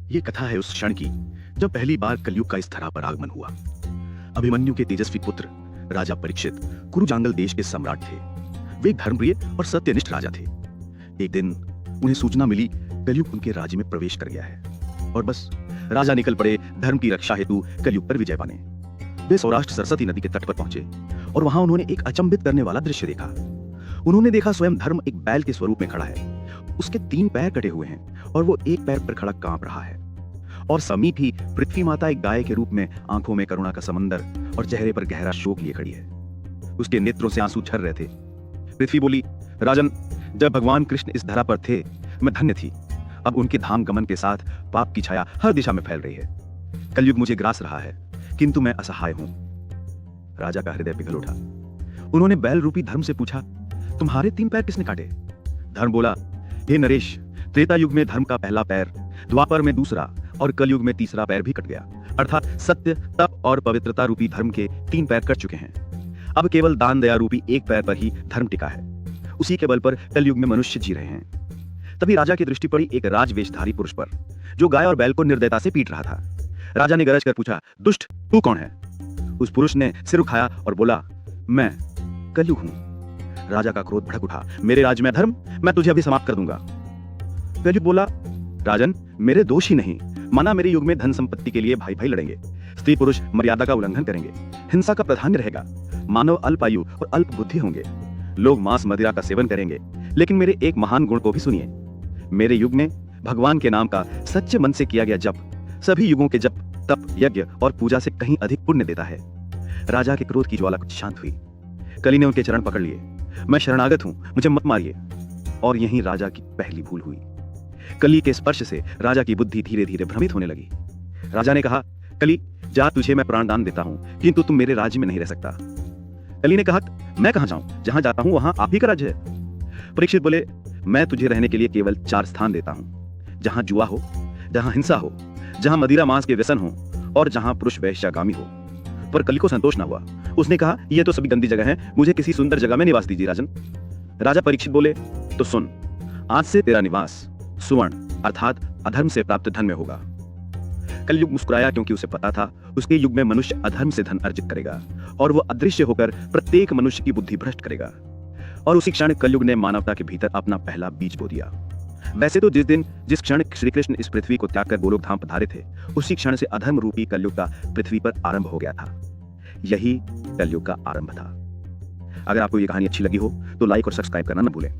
ये कथा है उस क्षण की जब पहली बार कलयुग का इस धरा पर आगमन हुआ। अभिमन्यु के तेजस्वी पुत्र राजा परीक्षित कुरुजांगल देश के सम्राट थे। वे एक धर्मप्रिय और सत्यनिष्ठ राजा थे। एक दिन उन्हें सूचना मिली कलयुग उनके राज्य में प्रवेश कर गया है और बस राजा निकल पड़े धर्म की रक्षा हेतु कलयुग पर विजय पाने। वे सौराष्ट्र सरस्वती नदी के तट पर पहुंचे और वहां उन्होंने एक अचंभित करने वाला दृश्य देखा। उन्होंने देखा स्वयं धर्म एक बैल के स्वरूप में खड़ा है। उसके 3 पैर कटे हुए हैं और वो एक पैर पर खड़ा कांप रहा है। और समीप ही पृथ्वी माता एक गाय के रूप में आंखों में करुणा का समंदर और चेहरे पर गहरा शोक लिए खड़ी है। उसके नेत्रों से आंसू झर रहे थे। पृथ्वी बोली, राजन, जब भगवान कृष्ण इस धरा पर थे मैं धन्य थी। अब उनके धाम गमन के साथ पाप की छाया हर दिशा में फैल रही है। कलयुग मुझे ग्रास रहा है किंतु मैं असहाय हूं। राजा का हृदय पिघल उठा। उन्होंने बैल रूपी धर्म से पूछा, तुम्हारे 3 पैर किसने काटे? धर्म बोला, हे नरेश, त्रेता युग में धर्म का पहला पैर, द्वापर में दूसरा और कलयुग में तीसरा पैर भी कट गया। अर्थात सत्य, तप और पवित्रता रूपी धर्म के 3 पैर कट चुके हैं। अब केवल दान दया रूपी एक पैर पर ही धर्म टिका है। उसी के बल पर कलयुग में मनुष्य जी रहे हैं। तभी राजा की दृष्टि पड़ी एक राजवेशधारी पुरुष पर, जो गाय और बैल को निर्दयता से पीट रहा था। राजा ने गरज कर पूछा, दुष्ट, तू कौन है? उस पुरुष ने सिर उठाया और बोला, मैं कलयुग हूं। राजा का क्रोध भड़क उठा। मेरे राज्य में धर्म, मैं तुझे अभी समाप्त कर दूंगा। कलयुग बोला, राजन, मेरे दोष ही नहीं, माना मेरे युग में धन संपत्ति के लिए भाई भाई लड़ेंगे, स्त्री पुरुष मर्यादा का उल्लंघन करेंगे, हिंसा का प्राधान्य रहेगा, मानव अल्प आयु और अल्प बुद्धि होंगे, लोग मांस मदिरा का सेवन करेंगे। लेकिन मेरे एक महान गुण को भी सुनिए। मेरे युग में भगवान के नाम का सच्चे मन से किया गया जप सभी युगों के जप, तप, यज्ञ और पूजा से कहीं अधिक पुण्य देता है। राजा के क्रोध की ज्वाला कुछ शांत हुई। कली ने उनके चरण पकड़ लिए। मैं शरणागत हूं, मुझे मत मारिए। और यहीं राजा की पहली भूल हुई। कली के स्पर्श से राजा की बुद्धि धीरे धीरे भ्रमित होने लगी। राजा ने कहा, कली, जा, तुझे मैं प्राण दान देता हूं, किंतु तुम मेरे राज्य में नहीं रह सकता। कली ने कहा, मैं कहां जाऊं? जहां जाता हूं वहां आप ही का राज्य है। परीक्षित बोले, मैं तुझे रहने के लिए केवल 4 स्थान देता हूं, जहां जुआ हो, जहां हिंसा हो, जहां मदिरा मांस के व्यसन हो और जहां पुरुष वैश्यागामी हो। पर कली को संतोष न हुआ। उसने कहा, यह तो सभी गंदी जगह है, मुझे किसी सुंदर जगह में निवास दीजिए राजन। राजा परीक्षित बोले, तो सुन, आज से तेरा निवास सुवर्ण अर्थात अधर्म से प्राप्त धन में होगा। कलयुग मुस्कुराया, क्योंकि उसे पता था उसके युग में मनुष्य अधर्म से धन अर्जित करेगा और वो अदृश्य होकर प्रत्येक मनुष्य की बुद्धि भ्रष्ट करेगा। और उसी क्षण कलयुग ने मानवता के भीतर अपना पहला बीज बो दिया। वैसे तो जिस क्षण श्री कृष्ण इस पृथ्वी को त्याग कर गोलोक धाम पधारे थे, उसी क्षण से अधर्म रूपी कलयुग का पृथ्वी पर आरंभ हो गया था। यही कलयुग का आरंभ था। अगर आपको ये कहानी अच्छी लगी हो तो लाइक और सब्सक्राइब करना न भूलें।